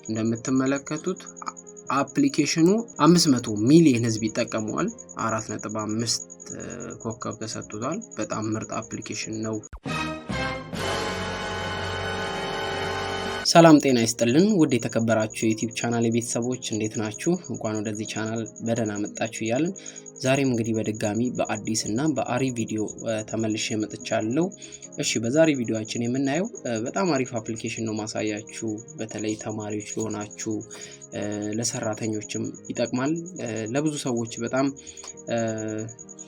እንደምትመለከቱት አፕሊኬሽኑ 500 ሚሊዮን ህዝብ ይጠቀመዋል 4.5 ኮከብ ተሰጥቷል በጣም ምርጥ አፕሊኬሽን ነው ሰላም ጤና ይስጥልን ውድ የተከበራችሁ የዩቲዩብ ቻናል ቤተሰቦች እንዴት ናችሁ እንኳን ወደዚህ ቻናል በደህና መጣችሁ ይያልን ዛሬም እንግዲህ በድጋሚ በአዲስና በአሪፍ ቪዲዮ ተመልሼ መጥቻለሁ እሺ በዛሬ ቪዲዮአችን የምናየው በጣም አሪፍ አፕሊኬሽን ነው ማሳያችሁ በተለይ ተማሪዎች ለሆናችሁ ለሰራተኞችም ይጠቅማል ለብዙ ሰዎች በጣም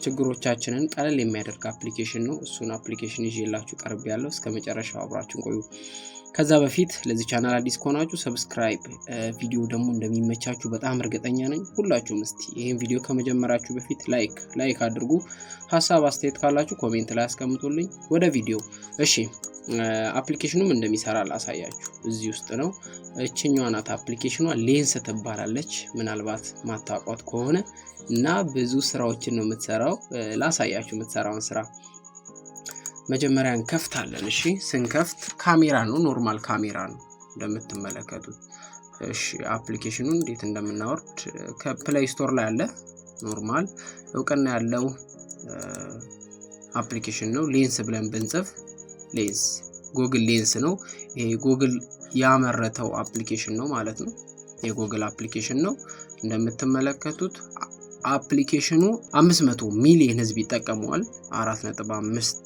ችግሮቻችንን ቀለል የሚያደርግ አፕሊኬሽን ነው እሱን አፕሊኬሽን ይዤላችሁ ቀርቤያለሁ እስከመጨረሻው አብራችሁን ቆዩ ከዛ በፊት ለዚህ ቻናል አዲስ ከሆናችሁ ሰብስክራይብ ቪዲዮ ደግሞ እንደሚመቻችሁ በጣም እርግጠኛ ነኝ ሁላችሁም እስቲ ይሄን ቪዲዮ ከመጀመራችሁ በፊት ላይክ አድርጉ ሐሳብ አስተያየት ካላችሁ ኮሜንት ላይ አስቀምጡልኝ ወደ ቪዲዮ እሺ አፕሊኬሽኑም እንደሚሰራ ላሳያችሁ እዚህ ውስጥ ነው እቺኛዋ ናት አፕሊኬሽኗ ሌንስ ትባላለች ምናልባት ማታውቋት ከሆነ እና ብዙ ስራዎችን ነው የምትሰራው ላሳያችሁ የምትሰራውን ስራ መጀመሪያ እንከፍታለን እሺ ስንከፍት ካሜራ ነው ኖርማል ካሜራ ነው እንደምትመለከቱት እሺ አፕሊኬሽኑን እንዴት እንደምናወርድ ከፕሌይ ስቶር ላይ አለ ኖርማል እውቅና ያለው አፕሊኬሽን ነው ሌንስ ብለን ብንጽፍ ሌንስ ጉግል ሌንስ ነው ይሄ ጉግል ያመረተው አፕሊኬሽን ነው ማለት ነው የጉግል አፕሊኬሽን ነው እንደምትመለከቱት አፕሊኬሽኑ 500 ሚሊዮን ህዝብ ይጠቀመዋል 4.5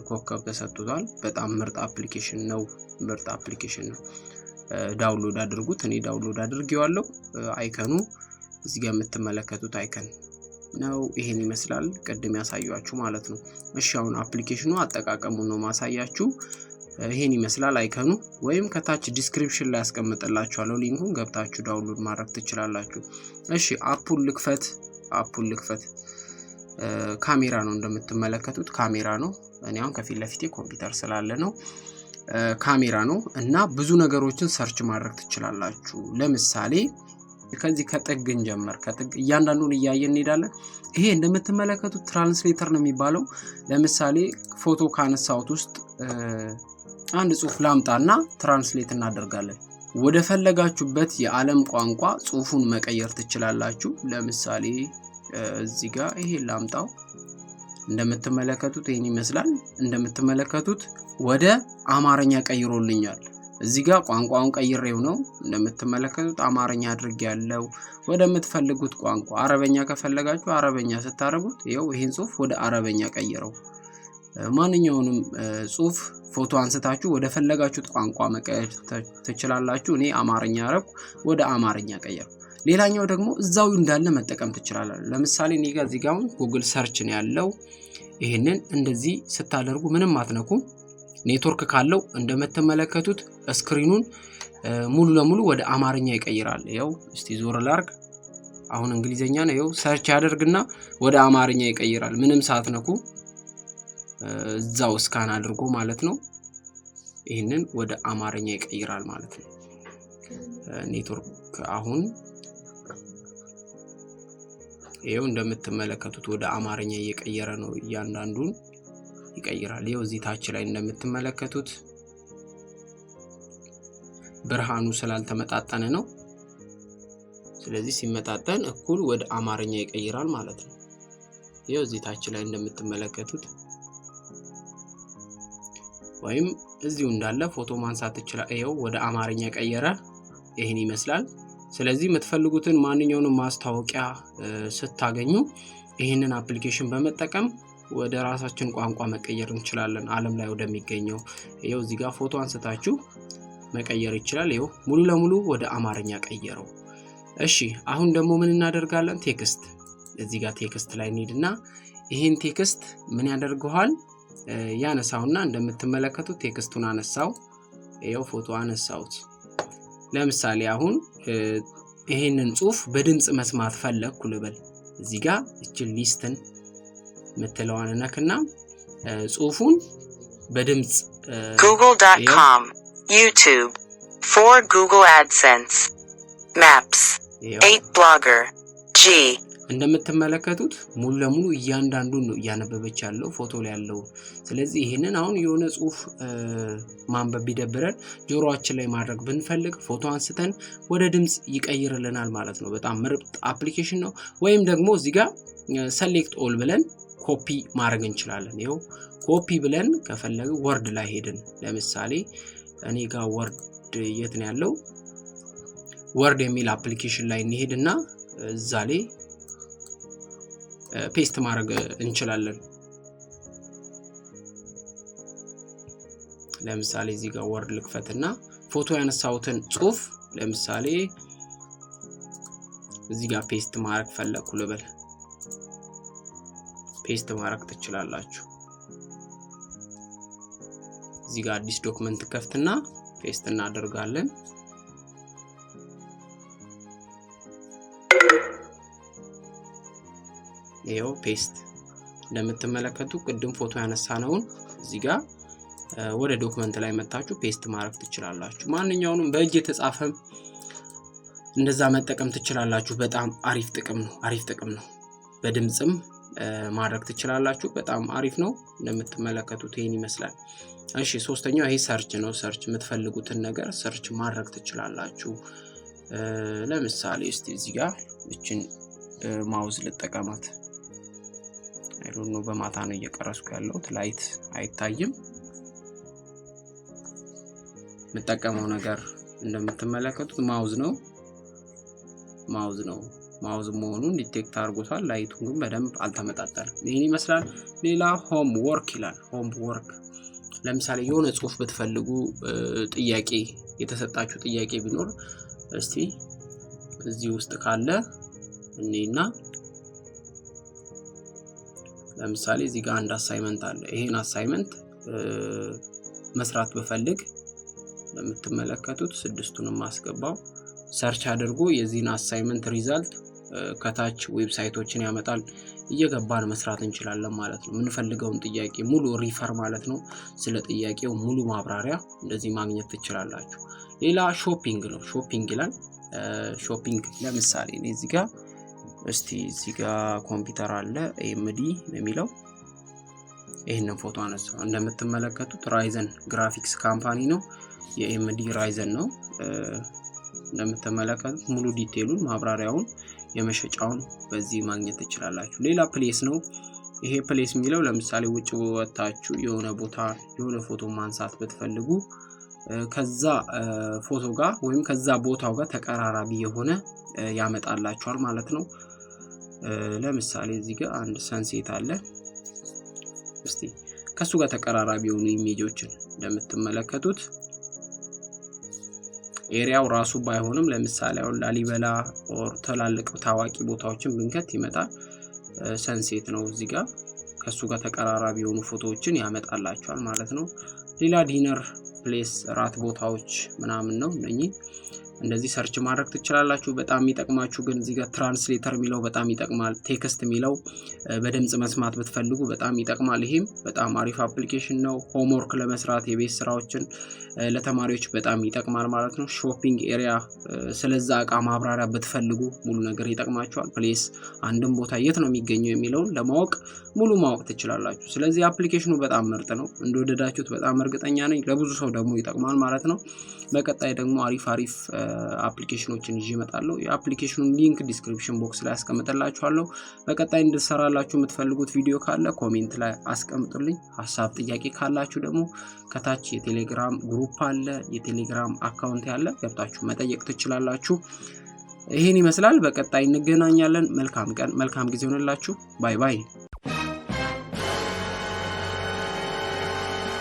ኮከብ ተሰጥቷል በጣም ምርጥ አፕሊኬሽን ነው ዳውንሎድ አድርጉት እኔ ዳውንሎድ አድርጌዋለሁ አይከኑ እዚህ ጋር የምትመለከቱት አይከን ነው ይሄን ይመስላል ቀድም ያሳያችሁ ማለት ነው እሺ አሁን አፕሊኬሽኑ አጠቃቀሙን ነው ማሳያችሁ ይሄን ይመስላል አይከኑ ወይም ከታች ዲስክሪፕሽን ላይ አስቀምጥላችኋለሁ ሊንኩን ገብታችሁ ዳውንሎድ ማድረግ ትችላላችሁ እሺ አፑን ልክፈት ካሜራ ነው እንደምትመለከቱት ካሜራ ነው እኔ አሁን ከፊት ለፊቴ ኮምፒውተር ስላለ ነው ካሜራ ነው እና ብዙ ነገሮችን ሰርች ማድረግ ትችላላችሁ ለምሳሌ ከዚህ ከጥግን ጀመር ከጥግ እያንዳንዱን እያየን እንሄዳለን ይሄ እንደምትመለከቱት ትራንስሌተር ነው የሚባለው ለምሳሌ ፎቶ ካነሳውት ውስጥ አንድ ጽሁፍ ላምጣና ትራንስሌት እናደርጋለን ወደ ፈለጋችሁበት የዓለም ቋንቋ ጽሁፉን መቀየር ትችላላችሁ ለምሳሌ እዚህ ጋር ይሄ ላምጣው እንደምትመለከቱት ይሄን ይመስላል እንደምትመለከቱት ወደ አማርኛ ቀይሮልኛል እዚህ ጋር ቋንቋውን ቀይሬው ነው እንደምትመለከቱት አማርኛ አድርጌያለሁ ወደምትፈልጉት ቋንቋ አረበኛ ከፈለጋችሁ አረበኛ ስታረጉት ይሄው ይሄን ጽሁፍ ወደ አረበኛ ቀይረው ማንኛውንም ጽሁፍ ፎቶ አንስታችሁ ወደ ፈለጋችሁት ቋንቋ መቀየር ትችላላችሁ እኔ አማርኛ አረኩ ወደ አማርኛ ቀየርኩ ሌላኛው ደግሞ እዛው እንዳለ መጠቀም ትችላላችሁ ለምሳሌ እኔ ጋር እዚህ ጋር ጉግል ሰርች ነው ያለው ይሄንን እንደዚህ ስታደርጉ ምንም አትነኩ ኔትወርክ ካለው እንደምትመለከቱት ስክሪኑን ሙሉ ለሙሉ ወደ አማርኛ ይቀይራል ያው እስቲ ዞር ላርግ አሁን እንግሊዘኛ ነው ያው ሰርች ያደርግና ወደ አማርኛ ይቀይራል ምንም ሳትነኩ እዛው ስካን አድርጎ ማለት ነው ይሄንን ወደ አማርኛ ይቀይራል ማለት ነው ኔትወርክ አሁን ይሄው እንደምትመለከቱት ወደ አማርኛ እየቀየረ ነው እያንዳንዱን ይቀይራል ይሄው እዚህ ታች ላይ እንደምትመለከቱት ብርሃኑ ስላልተመጣጣነ ነው ስለዚህ ሲመጣጣን እኩል ወደ አማርኛ ይቀይራል ማለት ነው ይሄው እዚህ ታች ላይ እንደምትመለከቱት ወይም እዚሁ እንዳለ ፎቶ ማንሳት ይችላል ይሄው ወደ አማርኛ ቀየረ ይሄን ይመስላል ስለዚህ የምትፈልጉትን ማንኛውንም ማስታወቂያ ስታገኙ ይሄንን አፕሊኬሽን በመጠቀም ወደ ራሳችን ቋንቋ መቀየር እንችላለን ዓለም ላይ ወደሚገኘው ይሄው እዚህ ጋር ፎቶ አንስታችሁ መቀየር ይችላል ይሄው ሙሉ ለሙሉ ወደ አማርኛ ቀየረው እሺ አሁን ደግሞ ምን እናደርጋለን ቴክስት እዚህ ጋር ቴክስት ላይ እንሂድና ይሄን ቴክስት ምን ያደርገዋል ያነሳውና እንደምትመለከቱት ቴክስቱን አነሳው ይሄው ፎቶ አነሳውት ለምሳሌ አሁን ይሄንን ጽሁፍ በድምጽ መስማት ፈለኩ ልበል እዚህ ጋር እቺ ሊስትን መተላዋን ነክና ጽሁፉን በድምጽ google.com YouTube 4 Google AdSense Maps 8 Blogger G እንደምትመለከቱት ሙሉ ለሙሉ እያንዳንዱን ነው ያነበበች ያለው ፎቶ ላይ ያለው። ስለዚህ ይሄንን አሁን የሆነ ጽሁፍ ማንበብ ቢደብረን ጆሮአችን ላይ ማድረግ ብንፈልግ ፎቶ አንስተን ወደ ድምጽ ይቀይርልናል ማለት ነው። በጣም ምርጥ አፕሊኬሽን ነው። ወይም ደግሞ እዚህ ጋር ሰሌክት ኦል ብለን ኮፒ ማድረግ እንችላለን። ይሄው ኮፒ ብለን ከፈለገ ወርድ ላይ ሄድን። ለምሳሌ እኔ ጋር ወርድ የት ነው ያለው? ወርድ የሚል አፕሊኬሽን ላይ እንሄድና እዛ ላይ ፔስት ማድረግ እንችላለን። ለምሳሌ እዚህ ጋር ወርድ ልክፈትና ፎቶ ያነሳሁትን ጽሁፍ ለምሳሌ እዚህ ጋር ፔስት ማድረግ ፈለኩ ልበል። ፔስት ማድረግ ትችላላችሁ። እዚህ ጋር አዲስ ዶክመንት ከፍትና ፔስት እናደርጋለን። ይሄው ፔስት እንደምትመለከቱ ቅድም ፎቶ ያነሳነውን እዚህ ጋር ወደ ዶክመንት ላይ መጣችሁ ፔስት ማድረግ ትችላላችሁ። ማንኛውንም በእጅ የተጻፈ እንደዛ መጠቀም ትችላላችሁ። በጣም አሪፍ ጥቅም ነው። በድምጽም ማድረግ ትችላላችሁ። በጣም አሪፍ ነው። እንደምትመለከቱት ይሄን ይመስላል። እሺ ሶስተኛው ይሄ ሰርች ነው። ሰርች የምትፈልጉትን ነገር ሰርች ማድረግ ትችላላችሁ። ለምሳሌ እስቲ እዚህ ጋር እቺን ማውዝ ልጠቀማት። አይዶንት ኖ በማታ ነው እየቀረስኩ ያለሁት ላይት አይታይም። የምጠቀመው ነገር እንደምትመለከቱት ማውዝ ነው። ማውዝ መሆኑን ዲቴክት አድርጎታል። ላይቱን ግን በደንብ አልተመጣጠንም። ይሄን ይመስላል። ሌላ ሆም ወርክ ይላል። ሆም ወርክ ለምሳሌ የሆነ ጽሁፍ ብትፈልጉ ጥያቄ የተሰጣችሁ ጥያቄ ቢኖር እስቲ እዚህ ውስጥ ካለ እኔና ለምሳሌ እዚህ ጋር አንድ አሳይመንት አለ። ይሄን አሳይመንት መስራት በፈልግ ለምትመለከቱት ስድስቱንም ማስገባው ሰርች አድርጎ የዚህን አሳይመንት ሪዛልት ከታች ዌብሳይቶችን ያመጣል። እየገባን መስራት እንችላለን ማለት ነው። የምንፈልገውን ጥያቄ ሙሉ ሪፈር ማለት ነው። ስለ ጥያቄው ሙሉ ማብራሪያ እንደዚህ ማግኘት ትችላላችሁ። ሌላ ሾፒንግ ነው። ሾፒንግ ይላል። ሾፒንግ ለምሳሌ እዚህ ጋር እስቲ እዚህ ጋር ኮምፒውተር አለ ኤምዲ የሚለው ይሄንን ፎቶ አነሳው። እንደምትመለከቱት ራይዘን ግራፊክስ ካምፓኒ ነው። የኤምዲ ራይዘን ነው። እንደምትመለከቱት ሙሉ ዲቴሉን ማብራሪያውን የመሸጫውን በዚህ ማግኘት ትችላላችሁ። ሌላ ፕሌስ ነው። ይሄ ፕሌስ የሚለው ለምሳሌ ውጭ ወጣችሁ የሆነ ቦታ የሆነ ፎቶ ማንሳት ብትፈልጉ ከዛ ፎቶ ጋር ወይም ከዛ ቦታው ጋር ተቀራራቢ የሆነ ያመጣላችኋል ማለት ነው። ለምሳሌ እዚህ ጋር አንድ ሰንሴት አለ። እስቲ ከሱ ጋር ተቀራራቢ የሆኑ ኢሜጆችን እንደምትመለከቱት ኤሪያው ራሱ ባይሆንም ለምሳሌ አሁን ላሊበላ ኦር ተላልቅ ታዋቂ ቦታዎችን ብንከት ይመጣል። ሰንሴት ነው። እዚህ ጋር ከሱ ጋር ተቀራራቢ የሆኑ ፎቶዎችን ያመጣላችኋል ማለት ነው። ሌላ ዲነር ፕሌስ ራት ቦታዎች ምናምን ነው። እነኚህ እንደዚህ ሰርች ማድረግ ትችላላችሁ። በጣም የሚጠቅማችሁ ግን እዚህ ጋር ትራንስሌተር የሚለው በጣም ይጠቅማል። ቴክስት የሚለው በድምጽ መስማት ብትፈልጉ በጣም ይጠቅማል። ይሄም በጣም አሪፍ አፕሊኬሽን ነው። ሆምወርክ ለመስራት የቤት ስራዎችን ለተማሪዎች በጣም ይጠቅማል ማለት ነው። ሾፒንግ ኤሪያ ስለዛ እቃ ማብራሪያ ብትፈልጉ ሙሉ ነገር ይጠቅማችኋል። ፕሌስ አንድም ቦታ የት ነው የሚገኘው የሚለውን ለማወቅ ሙሉ ማወቅ ትችላላችሁ። ስለዚህ አፕሊኬሽኑ በጣም ምርጥ ነው። እንደወደዳችሁት በጣም እርግጠኛ ነኝ። ለብዙ ሰው ደግሞ ይጠቅማል ማለት ነው። በቀጣይ ደግሞ አሪፍ አፕሊኬሽኖችን ይዤ እመጣለሁ። የአፕሊኬሽኑን ሊንክ ዲስክሪፕሽን ቦክስ ላይ አስቀምጥላችኋለሁ። በቀጣይ እንድሰራላችሁ የምትፈልጉት ቪዲዮ ካለ ኮሜንት ላይ አስቀምጡልኝ። ሐሳብ ጥያቄ ካላችሁ ደግሞ ከታች የቴሌግራም ግሩፕ አለ፣ የቴሌግራም አካውንት ያለ ገብታችሁ መጠየቅ ትችላላችሁ። ይሄን ይመስላል። በቀጣይ እንገናኛለን። መልካም ቀን፣ መልካም ጊዜ ሆነላችሁ። ባይ ባይ።